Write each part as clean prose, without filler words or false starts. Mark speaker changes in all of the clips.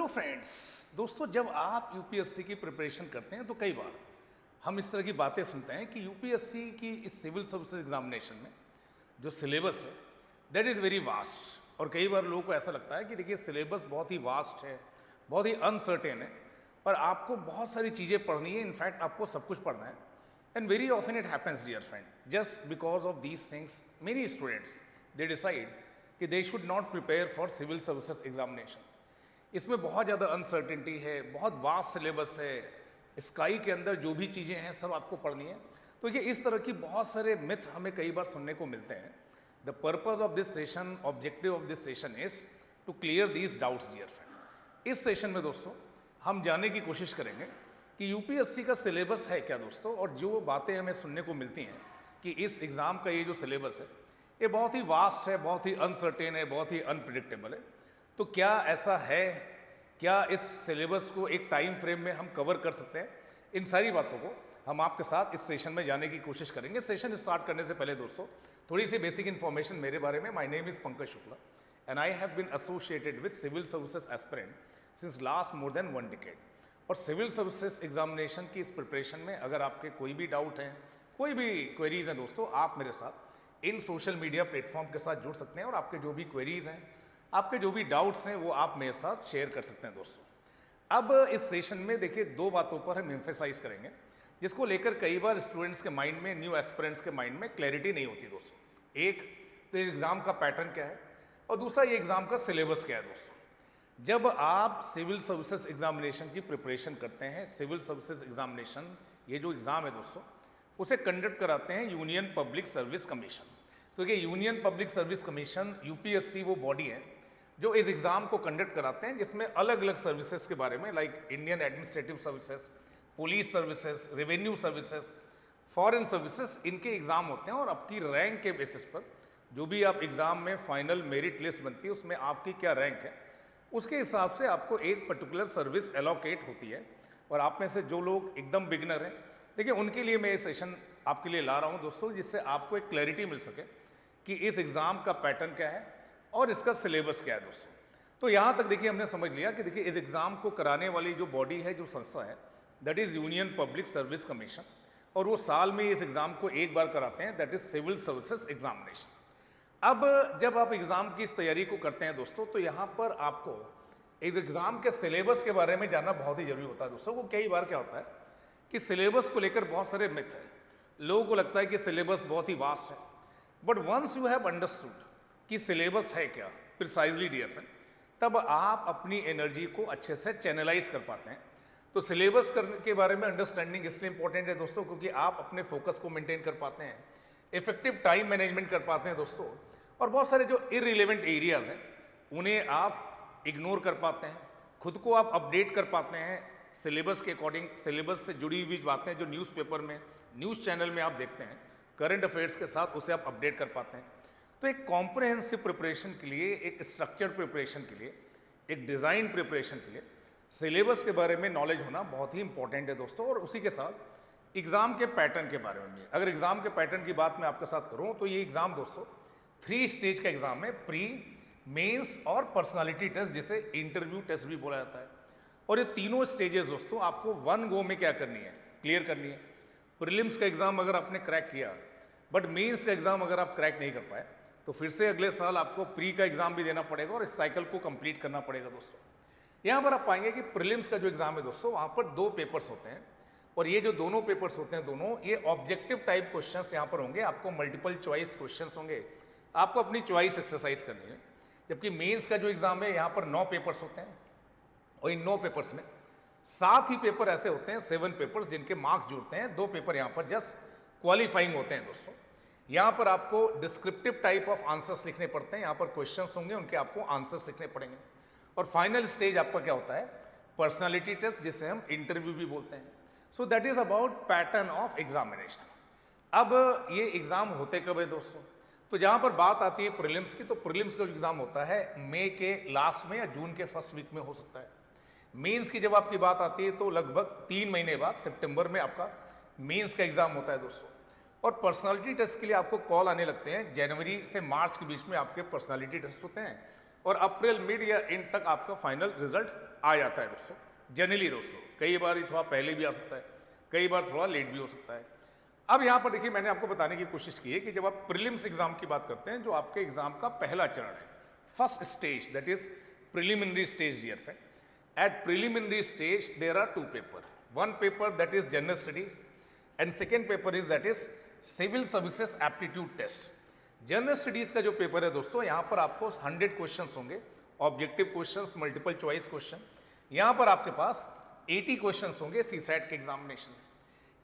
Speaker 1: Hello friends. दोस्तों, जब आप यूपीएससी की प्रिपरेशन करते हैं तो कई बार हम इस तरह की बातें सुनते हैं कि यूपीएससी की इस सिविल सर्विसेज एग्जामिनेशन में जो सिलेबस है दैट इज़ वेरी वास्ट। और कई बार लोगों को ऐसा लगता है कि देखिए सिलेबस बहुत ही वास्ट है, बहुत ही अनसर्टेन है, और आपको बहुत सारी चीज़ें पढ़नी है। इनफैक्ट आपको सब कुछ पढ़ना है। And very often it happens dear friend, just because of these things many students they decide कि they should not prepare for civil services examination. इसमें बहुत ज़्यादा अनसर्टेनिटी है, बहुत वास्ट सिलेबस है, स्काई के अंदर जो भी चीज़ें हैं सब आपको पढ़नी है। तो ये इस तरह की बहुत सारे मिथ हमें कई बार सुनने को मिलते हैं। The purpose of this session, objective of this session is to clear these doubts dear friend. इस सेशन में दोस्तों हम जानने की कोशिश करेंगे कि यूपीएससी का सिलेबस है क्या दोस्तों, और जो बातें हमें सुनने को मिलती हैं कि इस एग्ज़ाम का ये जो सिलेबस है ये बहुत ही वास्ट है, बहुत ही अनसर्टेन है, बहुत ही अनप्रिडिक्टेबल है। तो क्या ऐसा है, क्या इस सिलेबस को एक टाइम फ्रेम में हम कवर कर सकते हैं? इन सारी बातों को हम आपके साथ इस सेशन में जाने की कोशिश करेंगे। सेशन स्टार्ट करने से पहले दोस्तों थोड़ी सी बेसिक इन्फॉर्मेशन मेरे बारे में। My name is Pankaj Shukla and I have been associated with civil services aspirant since last more than 1 decade. और सिविल सर्विसेज एग्जामिनेशन की इस प्रिपरेशन में अगर आपके कोई भी डाउट हैं, कोई भी क्वेरीज हैं दोस्तों, आप मेरे साथ इन सोशल मीडिया प्लेटफॉर्म के साथ जुड़ सकते हैं और आपके जो भी क्वेरीज हैं, आपके जो भी डाउट्स हैं वो आप मेरे साथ शेयर कर सकते हैं दोस्तों। अब इस सेशन में देखिए दो बातों पर हम एम्फेसाइज करेंगे जिसको लेकर कई बार स्टूडेंट्स के माइंड में, न्यू एस्पिरेंट्स के माइंड में क्लैरिटी नहीं होती दोस्तों। एक तो एग्ज़ाम का पैटर्न क्या है और दूसरा ये एग्ज़ाम का सिलेबस क्या है दोस्तों। जब आप सिविल सर्विसेज एग्जामिनेशन की प्रिपरेशन करते हैं, सिविल सर्विसेज एग्जामिनेशन ये जो एग्ज़ाम है दोस्तों उसे कंडक्ट कराते हैं यूनियन पब्लिक सर्विस कमीशन। तो ये union public service commission, UPSC वो बॉडी है जो इस एग्ज़ाम को कंडक्ट कराते हैं, जिसमें अलग अलग सर्विसेज के बारे में like Indian administrative services, police services, revenue services, foreign services, इनके एग्ज़ाम होते हैं। और आपकी रैंक के बेसिस पर जो भी आप एग्ज़ाम में फाइनल मेरिट लिस्ट बनती है उसमें आपकी क्या रैंक है उसके हिसाब से आपको एक पर्टिकुलर सर्विस एलोकेट होती है। और आप में से जो लोग एकदम बिगनर हैं, देखिए उनके लिए मैं ये सेशन आपके लिए ला रहा हूँ दोस्तों, जिससे आपको एक क्लैरिटी मिल सके कि इस एग्ज़ाम का पैटर्न क्या है और इसका सिलेबस क्या है दोस्तों। तो यहाँ तक देखिए हमने समझ लिया कि देखिए इस एग्ज़ाम को कराने वाली जो बॉडी है, जो संस्था है, that is union public service commission. और वो साल में इस एग्ज़ाम को एक बार कराते हैं, that is civil services examination. अब जब आप एग्ज़ाम की इस तैयारी को करते हैं दोस्तों तो यहाँ पर आपको इस एग्ज़ाम के सिलेबस के बारे में जानना बहुत ही जरूरी होता है दोस्तों। वो कई बार क्या होता है कि सिलेबस को लेकर बहुत सारे मिथ हैं। लोगों को लगता है कि सिलेबस बहुत ही वास्ट है, but once you have understood कि सिलेबस है क्या प्रिसाइजली डियर फ्रेंड, तब आप अपनी एनर्जी को अच्छे से चैनलाइज कर पाते हैं। तो सिलेबस करने के बारे में अंडरस्टैंडिंग इसलिए इंपॉर्टेंट है दोस्तों क्योंकि आप अपने फोकस को मेंटेन कर पाते हैं, इफेक्टिव टाइम मैनेजमेंट कर पाते हैं दोस्तों, और बहुत सारे जो इररिलेवेंट एरियाज हैं उन्हें आप इग्नोर कर पाते हैं, खुद को आप अपडेट कर पाते हैं सिलेबस के अकॉर्डिंग। सिलेबस से जुड़ी हुई बातें जो न्यूज़पेपर में, न्यूज़ चैनल में आप देखते हैं करंट अफेयर्स के साथ, उसे आप अपडेट कर पाते हैं। तो एक कॉम्प्रिहेंसिव प्रिपरेशन के लिए, एक स्ट्रक्चर्ड प्रिपरेशन के लिए, एक डिज़ाइन प्रिपरेशन के लिए सिलेबस के बारे में नॉलेज होना बहुत ही इंपॉर्टेंट है दोस्तों। और उसी के साथ एग्ज़ाम के पैटर्न के बारे में भी। अगर एग्ज़ाम के पैटर्न की बात मैं आपके साथ करूं तो ये एग्ज़ाम दोस्तों 3 स्टेज का एग्ज़ाम है, प्री, मेंस और पर्सनालिटी टेस्ट, जिसे इंटरव्यू टेस्ट भी बोला जाता है। और ये तीनों स्टेजेस दोस्तों आपको 1 गो में क्या करनी है, क्लियर करनी है। प्रीलिम्स का एग्ज़ाम अगर आपने क्रैक किया बट मेंस का एग्ज़ाम अगर आप क्रैक नहीं कर पाए तो फिर से अगले साल आपको प्री का एग्ज़ाम भी देना पड़ेगा और इस साइकिल को कंप्लीट करना पड़ेगा दोस्तों। यहाँ पर आप पाएंगे कि प्रीलिम्स का जो एग्ज़ाम है दोस्तों वहाँ पर 2 पेपर्स होते हैं, और ये जो दोनों पेपर्स होते हैं दोनों ये ऑब्जेक्टिव टाइप क्वेश्चंस यहाँ पर होंगे। आपको मल्टीपल चॉइस क्वेश्चंस होंगे, आपको अपनी चॉइस एक्सरसाइज करनी है। जबकि मेंस का जो एग्ज़ाम है यहाँ पर 9 पेपर्स होते हैं, और इन 9 पेपर्स में 7 ही पेपर ऐसे होते हैं, 7 पेपर्स जिनके मार्क्स जुड़ते हैं। 2 पेपर यहाँ पर जस्ट क्वालिफाइंग होते हैं दोस्तों। यहाँ पर आपको डिस्क्रिप्टिव टाइप ऑफ आंसर्स लिखने पड़ते हैं, यहाँ पर क्वेश्चंस होंगे, उनके आपको आंसर्स लिखने पड़ेंगे। और फाइनल स्टेज आपका क्या होता है, पर्सनालिटी टेस्ट, जिसे हम इंटरव्यू भी बोलते हैं। सो that is about pattern of examination. अब ये एग्जाम होते कब है दोस्तों, तो जहाँ पर बात आती है प्रीलिम्स की, तो प्रीलिम्स का जो एग्जाम होता है मई के लास्ट में या जून के फर्स्ट वीक में हो सकता है। मेंस की जब आपकी बात आती है तो लगभग 3 महीने बाद सितंबर में आपका मेंस का एग्जाम होता है दोस्तों। और पर्सनालिटी टेस्ट के लिए आपको कॉल आने लगते हैं, जनवरी से मार्च के बीच में आपके पर्सनालिटी टेस्ट होते हैं। और अप्रैल मिड या एंड तक आपका फाइनल रिजल्ट आ जाता है दोस्तों, जनरली दोस्तों। कई बार ये थोड़ा पहले भी आ सकता है, कई बार थोड़ा लेट भी हो सकता है। अब यहाँ पर देखिए मैंने आपको बताने की कोशिश की है कि जब आप प्रीलिम्स एग्जाम की बात करते हैं, जो आपके एग्जाम का पहला चरण है, first stage, that is preliminary stage dear friend. At preliminary stage there are two paper, one paper that is general studies and second paper is that is civil services aptitude test. General studies का जो paper है दोस्तों, यहाँ पर आपको 100 questions होंगे, objective questions, multiple choice question. यहाँ पर आपके पास 80 क्वेश्चंस होंगे सीसैट के एग्जामिनेशन में।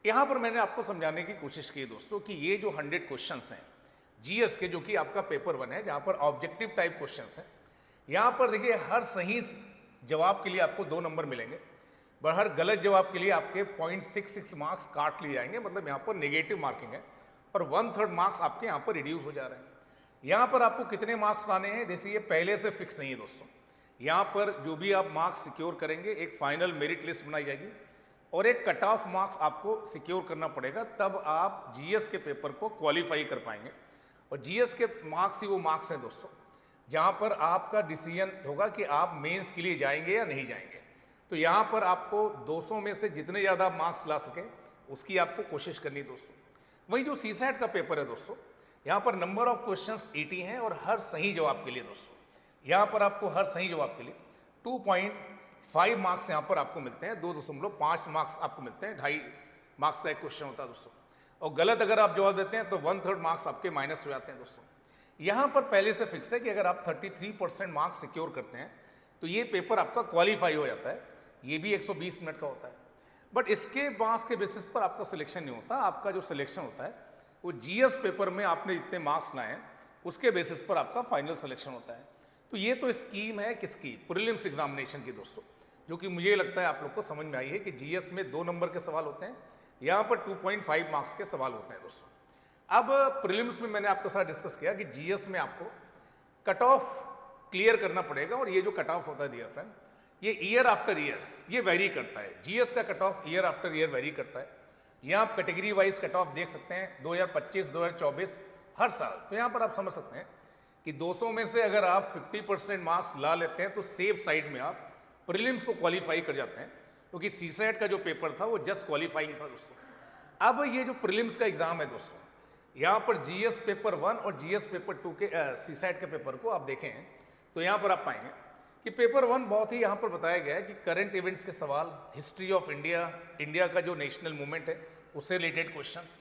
Speaker 1: यहाँ पर मैंने आपको समझाने की कोशिश की दोस्तों कि ये जो 100 क्वेश्चंस हैं जीएस के, जो कि आपका पेपर 1 है, जहाँ पर ऑब्जेक्टिव टाइप क्वेश्चंस हैं, यहाँ पर देखिए हर सही जवाब के लिए आपको 2 नंबर मिलेंगे, पर हर गलत जवाब के लिए आपके 0.66 मार्क्स काट लिए जाएंगे, मतलब यहाँ पर नेगेटिव मार्किंग है, और 1/3 मार्क्स आपके यहाँ पर रिड्यूस हो जा रहे हैं। यहाँ पर आपको कितने मार्क्स लाने हैं, जैसे ये पहले से फिक्स नहीं है दोस्तों। यहाँ पर जो भी आप मार्क्स सिक्योर करेंगे, एक फाइनल मेरिट लिस्ट बनाई जाएगी और एक कट ऑफ मार्क्स आपको सिक्योर करना पड़ेगा, तब आप जीएस के पेपर को क्वालिफाई कर पाएंगे। और जीएस के मार्क्स ही वो मार्क्स हैं दोस्तों, जहाँ पर आपका डिसीजन होगा कि आप मेंस के लिए जाएंगे या नहीं जाएंगे। तो यहाँ पर आपको 200 में से जितने ज़्यादा मार्क्स ला सकें उसकी आपको कोशिश करनी है दोस्तों। वही जो सीसैट का पेपर है दोस्तों, यहाँ पर नंबर ऑफ क्वेश्चंस 80 हैं और हर सही जवाब के लिए दोस्तों, यहाँ पर आपको हर सही जवाब के लिए 2.5 मार्क्स यहाँ पर आपको मिलते हैं, 2.5 मार्क्स आपको मिलते हैं, 2.5 मार्क्स का एक क्वेश्चन होता है दोस्तों। और गलत अगर आप जवाब देते हैं तो 1/3 मार्क्स आपके माइनस हो जाते हैं दोस्तों। यहाँ पर पहले से फिक्स है कि अगर आप 33% मार्क्स सिक्योर करते हैं तो ये पेपर आपका क्वालिफाई हो जाता है। ये भी 120 मिनट का होता है, बट इसके मार्क्स के बेसिस पर आपका सिलेक्शन नहीं होता। आपका जो सिलेक्शन होता है वो जीएस पेपर में आपने जितने मार्क्स लाए हैं उसके बेसिस पर आपका फाइनल सिलेक्शन होता है। तो ये तो स्कीम है किसकी, प्रीलिम्स एग्जामिनेशन की दोस्तों, जो कि मुझे लगता है आप लोग को समझ में आई है कि जीएस में 2 नंबर के सवाल होते हैं, यहाँ पर 2.5 मार्क्स के सवाल होते हैं दोस्तों। अब प्रीलिम्स में मैंने आपके साथ डिस्कस किया कि जीएस में आपको कट ऑफ क्लियर करना पड़ेगा, और ये जो कट ऑफ होता है डियर फ्रेंड, ये ईयर आफ्टर ईयर ये वेरी करता है। जीएस का cut off year after year very करता है। यहाँ आप कैटेगरी वाइज कट ऑफ देख सकते हैं, 2025, 2024 हर साल। तो यहाँ पर आप समझ सकते हैं कि 200 में से अगर आप 50% मार्क्स ला लेते हैं तो सेफ साइड में आप प्रीलिम्स को क्वालिफाई कर जाते हैं, क्योंकि सीसैट का जो पेपर था वो जस्ट क्वालिफाइंग था दोस्तों। अब ये जो प्रीलिम्स का एग्जाम है दोस्तों, यहाँ पर जीएस पेपर 1 और जीएस पेपर 2 के सीसैट के पेपर को आप देखें तो यहाँ पर आप पाएंगे कि पेपर 1 बहुत ही यहाँ पर बताया गया है कि करंट इवेंट्स के सवाल, हिस्ट्री ऑफ इंडिया, इंडिया का जो नेशनल मूवमेंट है उससे रिलेटेड क्वेश्चंस,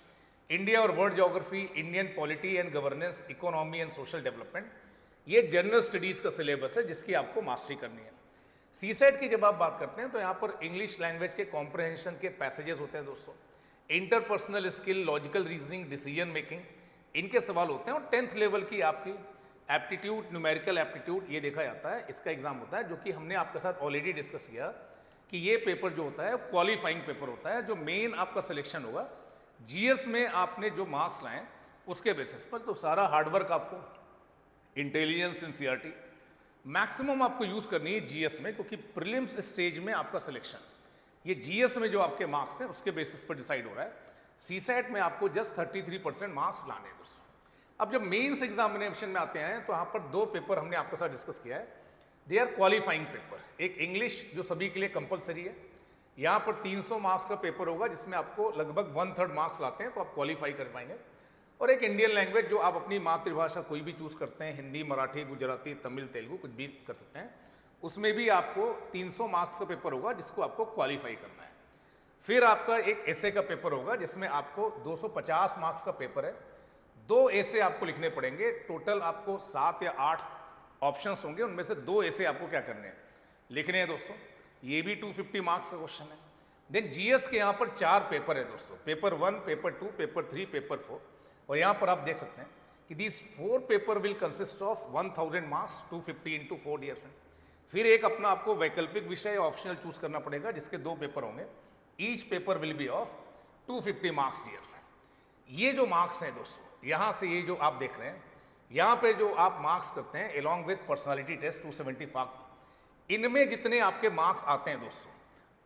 Speaker 1: इंडिया और world geography, Indian polity and governance, economy and social development, ये जनरल स्टडीज़ का सिलेबस है जिसकी आपको मास्टरी करनी है। सीसैट की जब आप बात करते हैं तो यहाँ पर इंग्लिश लैंग्वेज के कॉम्प्रहेंशन के पैसेजेस होते हैं दोस्तों, interpersonal skill, logical reasoning, decision making, इनके सवाल होते हैं, और 10th लेवल की आपकी एप्टीट्यूड, न्यूमेरिकल एप्टीट्यूड ये देखा जाता है, इसका एग्जाम होता है, जो कि हमने आपके साथ ऑलरेडी डिस्कस किया कि ये पेपर जो होता है क्वालिफाइंग पेपर होता है, जो मेन आपका सिलेक्शन होगा जीएस में आपने जो मार्क्स लाए उसके बेसिस पर। तो सारा हार्डवर्क आपको, इंटेलिजेंस, सिंसियरिटी मैक्सिमम आपको यूज करनी है जीएस में, क्योंकि प्रीलिम्स स्टेज में आपका सिलेक्शन ये जीएस में जो आपके मार्क्स हैं उसके बेसिस पर डिसाइड हो रहा है। सीसैट में आपको जस्ट 33% मार्क्स लाने हैं दोस्तों। अब जब मेंस एग्जामिनेशन में आते हैं तो यहाँ पर 2 पेपर हमने आपके साथ डिस्कस किया है, दे आर क्वालिफाइंग पेपर। एक इंग्लिश जो सभी के लिए कंपलसरी है, यहाँ पर 300 मार्क्स का पेपर होगा जिसमें आपको लगभग 1/3 मार्क्स लाते हैं तो आप क्वालिफाई कर पाएंगे। और एक इंडियन लैंग्वेज जो आप अपनी मातृभाषा कोई भी चूज करते हैं, हिंदी, मराठी, गुजराती, तमिल, तेलुगु, कुछ भी कर सकते हैं, उसमें भी आपको 300 मार्क्स का पेपर होगा जिसको आपको क्वालिफाई करना है। फिर आपका एक एसे का पेपर होगा जिसमें आपको 250 मार्क्स का पेपर है, 2 एसे आपको लिखने पड़ेंगे। टोटल आपको 7 या 8 ऑप्शंस होंगे, उनमें से 2 एसे आपको क्या करने हैं, लिखने हैं दोस्तों। ये भी 250 मार्क्स का क्वेश्चन है। देन जीएस के यहाँ पर 4 पेपर है दोस्तों, पेपर 1, पेपर 2, पेपर 3, पेपर 4, और यहाँ पर आप देख सकते हैं कि these 4 paper will consist of 1000 marks, 250 into 4 dear friend. फिर एक अपना आपको वैकल्पिक विषय ऑप्शनल चूज करना पड़ेगा जिसके 2 पेपर होंगे, each paper will be of 250 marks dear friend. ये जो मार्क्स हैं दोस्तों, यहाँ से ये जो आप देख रहे हैं, यहाँ पे जो आप मार्क्स करते हैं अलॉन्ग विथ पर्सनालिटी टेस्ट 275, इनमें जितने आपके मार्क्स आते हैं दोस्तों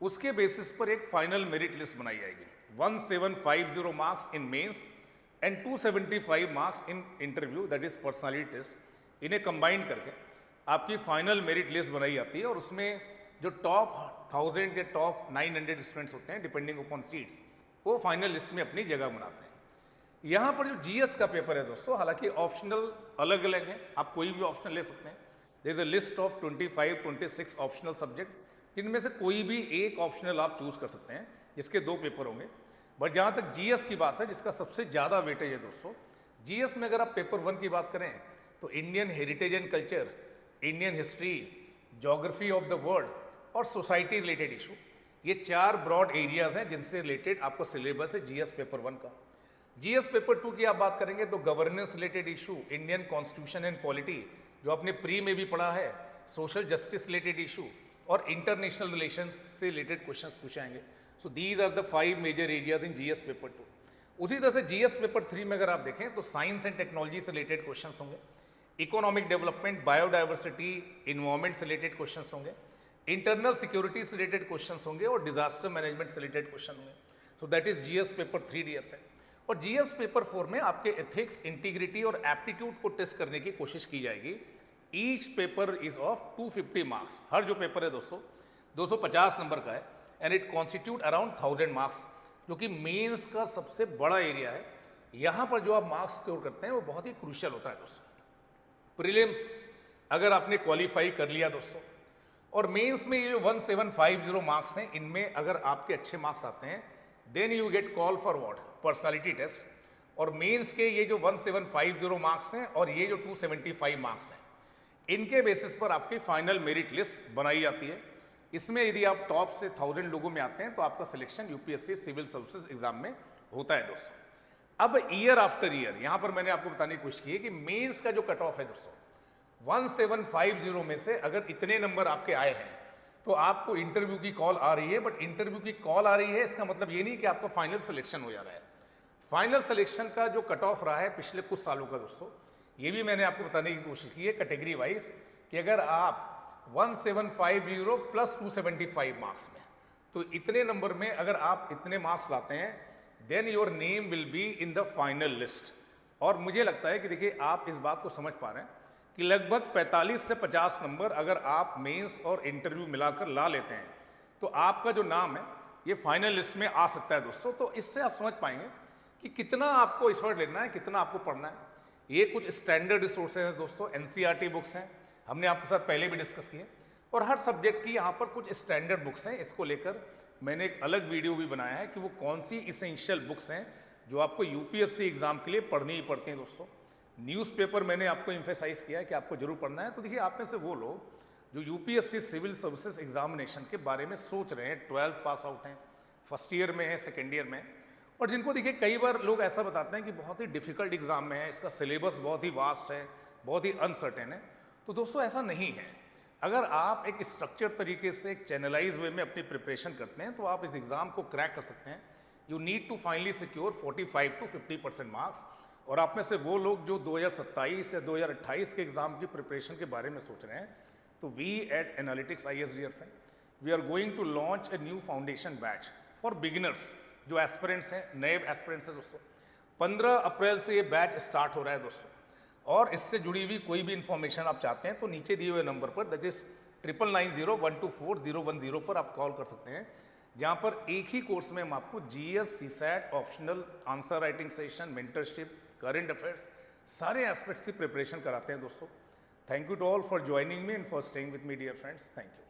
Speaker 1: उसके बेसिस पर एक फाइनल मेरिट लिस्ट बनाई जाएगी। 1750 marks in mains and 275 marks in interview, that is personality test. इन्हें कंबाइन करके आपकी फाइनल मेरिट लिस्ट बनाई जाती है और उसमें जो टॉप 1000 या टॉप 900 स्टूडेंट्स होते हैं डिपेंडिंग अपॉन सीट्स, वो फाइनल लिस्ट में अपनी जगह बनाते हैं। यहाँ पर जो जीएस का पेपर है दोस्तों, हालांकि ऑप्शनल अलग अलग है, आप कोई भी ऑप्शनल ले सकते हैं। There is a list of 25-26 optional subject, जिनमें से कोई भी एक ऑप्शनल आप चूज कर सकते हैं, जिसके 2 पेपर होंगे। बट जहाँ तक जीएस की बात है, जिसका सबसे ज़्यादा वेटेज है दोस्तों, जीएस में अगर आप पेपर 1 की बात करें तो Indian heritage and culture, Indian history, geography of the world और सोसाइटी रिलेटेड इशू, ये 4 ब्रॉड एरियाज हैं जिनसे रिलेटेड आपका सिलेबस है जीएस पेपर 1 का। जीएस पेपर 2 की आप बात करेंगे तो governance related issue, Indian constitution and polity, जो आपने प्री में भी पढ़ा है, सोशल जस्टिस रिलेटेड इशू और इंटरनेशनल रिलेशंस से रिलेटेड क्वेश्चंस पूछे जाएंगे। So these are the 5 major areas in GS paper 2। उसी तरह से जीएस पेपर 3 में अगर आप देखें तो साइंस एंड टेक्नोलॉजी से रिलेटेड क्वेश्चंस होंगे, इकोनॉमिक डेवलपमेंट, बायोडाइवर्सिटी, इन्वायरमेंट से रिलेटेड क्वेश्चंस होंगे, इंटरनल सिक्योरिटी से रिलेटेड क्वेश्चंस होंगे और डिजास्टर मैनेजमेंट से रिलेटेड क्वेश्चन होंगे। So that is GS paper 3 dear friend. और जीएस पेपर 4 में आपके एथिक्स, इंटीग्रिटी और एप्टीट्यूड को टेस्ट करने की कोशिश की जाएगी। Each paper is of 250 marks. हर जो पेपर है दोस्तों 250 नंबर का है and it constitute around 1000 marks, जो कि मेंस का सबसे बड़ा एरिया है। यहाँ पर जो आप मार्क्स स्कोर करते हैं वो बहुत ही क्रूशियल होता है दोस्तों। प्रीलिम्स अगर आपने क्वालिफाई कर लिया दोस्तों, और मेंस में ये जो 1750 मार्क्स हैं, इनमें अगर आपके अच्छे मार्क्स आते हैं then you get call for what, personality test. और मेंस के ये जो 1750 मार्क्स हैं और ये जो 275 मार्क्स हैं, इनके बेसिस पर आपकी फाइनल मेरिट लिस्ट बनाई जाती है। इसमें यदि आप टॉप से 1000 लोगों में आते हैं तो आपका selection UPSC civil services exam में होता है दोस्तों। अब ईयर आफ्टर ईयर यहां पर मैंने आपको बताने की कोशिश की है कि मेंस का जो कट ऑफ है दोस्तों 1750 में से अगर इतने नंबर आपके आए हैं तो आपको इंटरव्यू की कॉल आ रही है। बट इंटरव्यू की कॉल आ रही है इसका मतलब ये नहीं कि आपका फाइनल सिलेक्शन हो जा रहा है। फाइनल सिलेक्शन का जो कट ऑफ रहा है पिछले कुछ सालों का दोस्तों, ये भी मैंने आपको बताने की कोशिश की है कैटेगरी वाइज, कि अगर आप 1750 प्लस 275 मार्क्स में, तो इतने नंबर में अगर आप इतने मार्क्स लाते हैं then your name will be in the final list. और मुझे लगता है कि देखिए आप इस बात को समझ पा रहे हैं कि लगभग 45 से 50 नंबर अगर आप मेंस और इंटरव्यू मिलाकर ला लेते हैं तो आपका जो नाम है ये फाइनल लिस्ट में आ सकता है दोस्तों। तो इससे आप समझ पाएंगे कि कितना आपको एफर्ट लेना है, कितना आपको पढ़ना है। ये कुछ स्टैंडर्ड रिसोर्सेज हैं दोस्तों, एनसीईआरटी बुक्स हैं, हमने आपके साथ पहले भी डिस्कस किए, और हर सब्जेक्ट की यहाँ पर कुछ स्टैंडर्ड बुक्स हैं। इसको लेकर मैंने एक अलग वीडियो भी बनाया है कि वो कौन सी इसेंशियल बुक्स हैं जो आपको यूपीएससी एग्जाम के लिए पढ़नी ही पड़ती हैं दोस्तों। न्यूज़पेपर मैंने आपको इम्फेसाइज किया है कि आपको जरूर पढ़ना है। तो देखिए आप में से वो लोग जो यूपीएससी सिविल सर्विसेज एग्जामिनेशन के बारे में सोच रहे हैं, 12th पास आउट हैं, फर्स्ट ईयर में है, सेकेंड ईयर में, और जिनको देखिए कई बार लोग ऐसा बताते हैं कि बहुत ही डिफिकल्ट एग्जाम में है, इसका सिलेबस बहुत ही वास्ट है, बहुत ही अनसर्टेन है। तो दोस्तों ऐसा नहीं है। अगर आप एक स्ट्रक्चर तरीके से एक चैनलाइज वे में अपनी प्रिपरेशन करते हैं तो आप इस एग्जाम को क्रैक कर सकते हैं। You need to finally secure 45 to 50% marks. और आप में से वो लोग जो 2027 या 2028 के एग्जाम की प्रिपरेशन के बारे में सोच रहे हैं, तो we at analytics IAS dear friend, we are going to launch a new foundation batch for beginners, जो एस्पिरेंट्स हैं, नए एस्पिरेंट्स हैं दोस्तों। 15 अप्रैल से ये बैच स्टार्ट हो रहा है दोस्तों। और इससे जुड़ी हुई कोई भी इंफॉर्मेशन आप चाहते हैं तो नीचे दिए हुए नंबर पर, दैट इज 9990124010 पर आप कॉल कर सकते हैं, जहाँ पर एक ही कोर्स में हम आपको GS, CSAT, optional, answer writing session, mentorship, current affairs, सारे एस्पेक्ट्स की प्रिपरेशन कराते हैं दोस्तों। Thank you to all for joining me and for staying with me dear friends. Thank you.